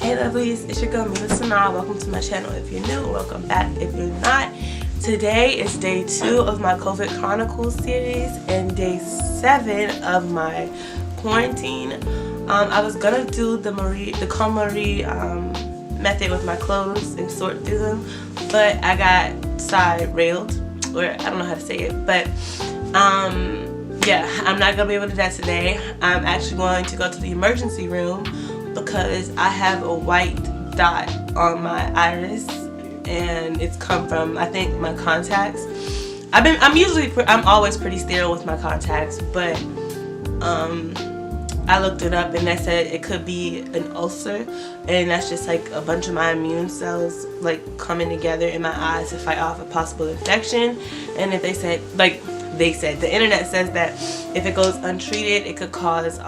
Hey lovelies, it's your girl Melissa. Welcome to my channel if you're new, welcome back if you're not. Today is day 2 of my COVID Chronicles series and day 7 of my quarantine. I was gonna do the KonMari method with my clothes and sort through them, but I got side railed, or I don't know how to say it, but yeah, I'm not gonna be able to do that today. I'm actually going to go to the emergency room because I have a white dot on my iris and it's come from, I think, my contacts. I'm always pretty sterile with my contacts, but I looked it up and they said it could be an ulcer, and that's just like a bunch of my immune cells like coming together in my eyes to fight off a possible infection. And if the internet says that if it goes untreated, it could cause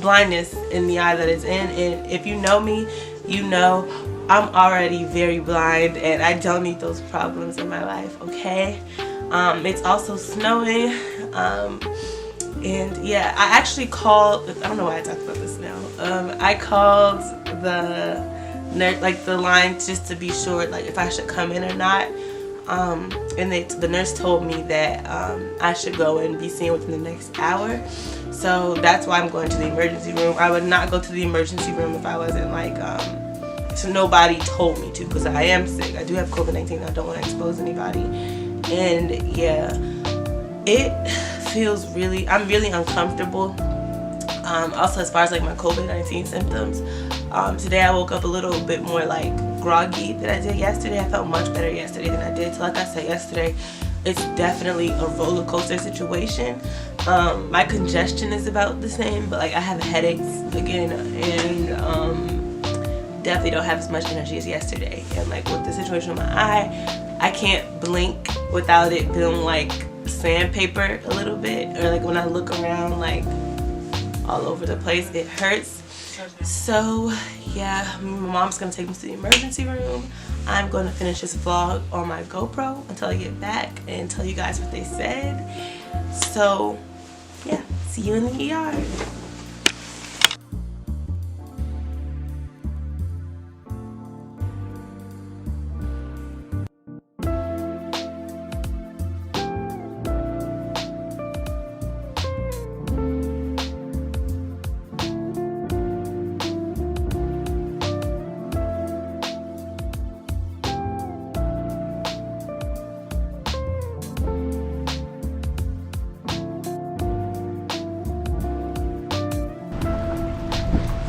blindness in the eye that it's in. And if you know me, you know I'm already very blind and I don't need those problems in my life, okay? It's also snowing, and yeah, I actually called, I don't know why I talked about this now. I called the line just to be sure, like, if I should come in or not. And the nurse told me that I should go and be seen within the next hour. So that's why I'm going to the emergency room. I would not go to the emergency room if I wasn't like, so nobody told me to, because I am sick. I do have COVID-19. I don't want to expose anybody. And yeah, it feels I'm really uncomfortable. Also, as far as like my COVID-19 symptoms, today I woke up a little bit more like groggy than I did yesterday. I felt much better yesterday than I did. So like I said yesterday, it's definitely a roller coaster situation. My congestion is about the same, but like I have headaches again, and definitely don't have as much energy as yesterday. And like with the situation with my eye, I can't blink without it feeling like sandpaper a little bit, or like when I look around like all over the place, it hurts. So yeah, my mom's gonna take me to the emergency room. I'm going to finish this vlog on my GoPro until I get back and tell you guys what they said. So yeah, see you in the ER.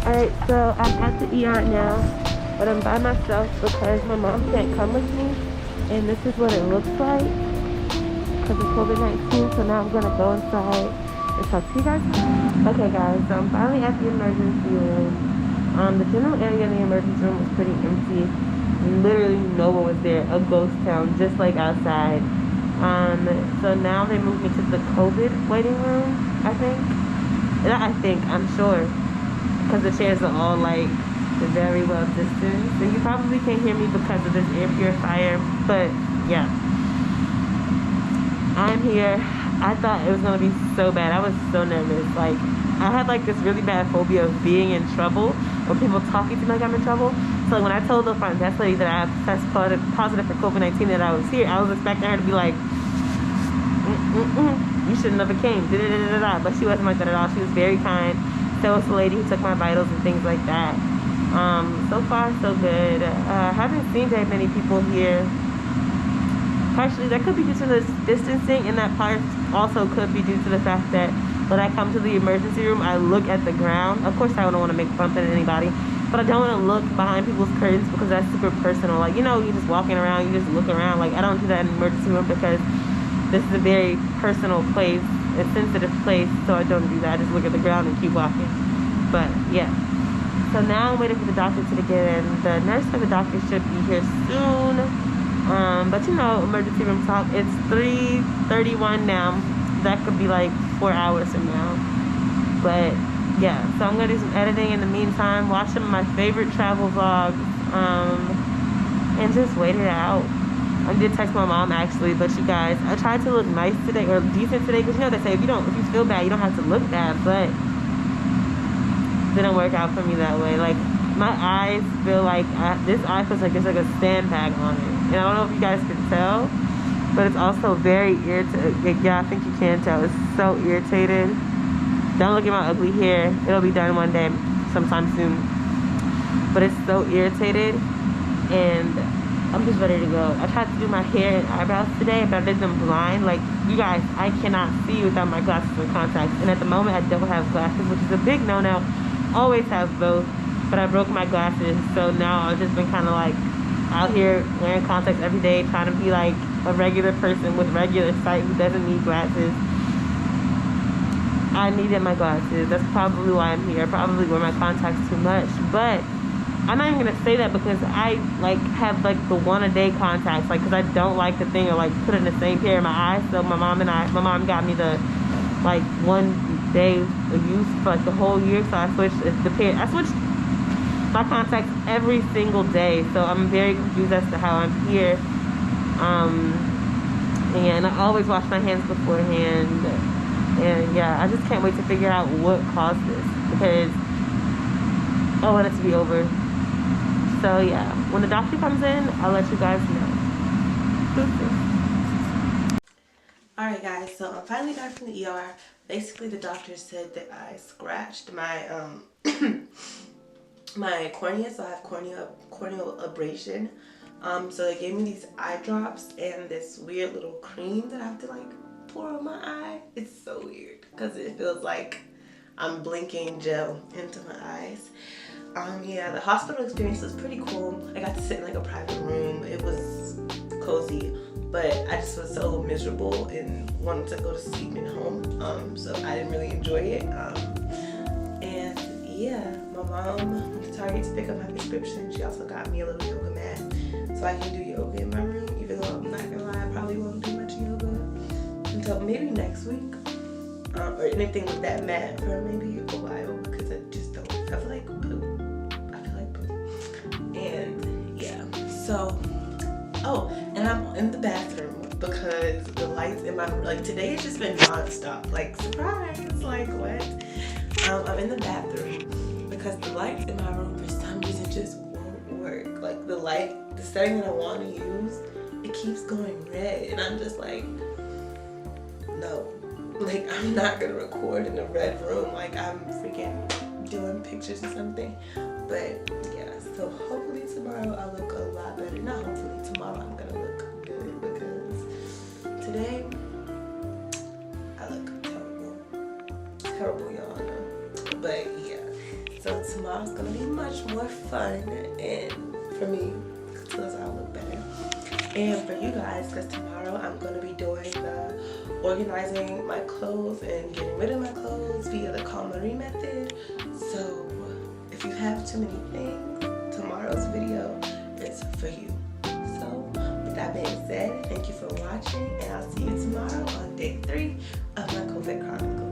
Alright, so I'm at the ER now, but I'm by myself because my mom can't come with me, and this is what it looks like because of COVID-19. So now I'm going to go inside and talk to you guys. Okay guys, so I'm finally at the emergency room. The general area in the emergency room was pretty empty. Literally no one was there, a ghost town, just like outside. So now they moved me to the COVID waiting room, I'm sure. Because the chairs are all like very well distanced, and you probably can't hear me because of this air purifier, but yeah, I'm here. I thought it was gonna be so bad. I was so nervous. Like, I had like this really bad phobia of being in trouble, or people talking to me like I'm in trouble. So when I told the front desk lady that I tested positive for COVID-19 that I was here, I was expecting her to be like, you should have never came, but she wasn't like that at all. She was very kind. So was the lady who took my vitals and things like that. So far so good. I haven't seen that many people here. Partially that could be due to the distancing, and that part also could be due to the fact that when I come to the emergency room, I look at the ground. Of course I don't want to make bump into anybody, but I don't want to look behind people's curtains because that's super personal. Like, you know, you're just walking around, you just look around. Like, I don't do that in the emergency room because this is a very personal place, a sensitive place, so I don't do that. I just look at the ground and keep walking. But yeah, so now I'm waiting for the doctor to get in. The nurse or the doctor should be here soon. But you know, emergency room talk, it's 3:31 now. That could be like 4 hours from now. But yeah, so I'm gonna do some editing in the meantime, watch some of my favorite travel vlogs, and just wait it out. I did text my mom actually, but you guys, I tried to look nice today, or decent today, because you know they say if you feel bad, you don't have to look bad, but didn't work out for me that way. Like, my eyes feel like, this eye feels like it's like a stand bag on it. And I don't know if you guys can tell, but it's also very irritated. Yeah, I think you can tell. It's so irritated. Don't look at my ugly hair. It'll be done one day, sometime soon. But it's so irritated, and I'm just ready to go. I tried to do my hair and eyebrows today, but I did them blind. Like, you guys, I cannot see without my glasses and contacts. And at the moment, I don't have glasses, which is a big no-no. Always have both, but I broke my glasses, so now I've just been kind of like out here wearing contacts every day, trying to be like a regular person with regular sight who doesn't need glasses. I needed my glasses. That's probably why I'm here. I probably wear my contacts too much, but I'm not even gonna say that because I like have like the one a day contacts, like, because I don't like the thing or like put it in the same pair of my eyes. So my mom got me the like one day of use for like the whole year. So I switched my contacts every single day. So I'm very confused as to how I'm here. And I always wash my hands beforehand. And yeah, I just can't wait to figure out what caused this, because I want it to be over. So yeah, when the doctor comes in, I'll let you guys know. Alright guys, so I'm finally back from the ER. Basically the doctor said that I scratched my my cornea, so I have corneal abrasion. So they gave me these eye drops and this weird little cream that I have to like pour on my eye. It's so weird because it feels like I'm blinking gel into my eyes. Yeah, the hospital experience was pretty cool. I got to sit in like a private room. It was cozy, but I just was so miserable and wanted to go to sleep and home. So I didn't really enjoy it. And yeah, my mom went to Target to pick up my prescription. She also got me a little yoga mat so I can do yoga in my room, even though I'm not gonna lie, I probably won't do much yoga until maybe next week. Or anything with that mat for maybe a while, because I just don't. I feel like poop. And yeah, so and I'm in the bathroom because the lights in my, like, today it's just been non-stop, like, surprise, like, what? I'm in the bathroom because the lights in my room for some reason just won't work. Like, the setting that I want to use, it keeps going red, and I'm just like, no, like, I'm not gonna record in a red room, like I'm freaking doing pictures or something. But yeah, so hopefully tomorrow I'll look a lot better. Not hopefully, tomorrow I'm gonna look good, because today I look terrible. Terrible, y'all know. But yeah, so tomorrow's gonna be much more fun, and for me, because I'll look better. And for you guys, because tomorrow I'm gonna be doing the organizing my clothes and getting rid of my clothes via the KonMari method. So if you have too many things, tomorrow's video is for you. So with that being said, thank you for watching, and I'll see you tomorrow on day 3 of my COVID Chronicles.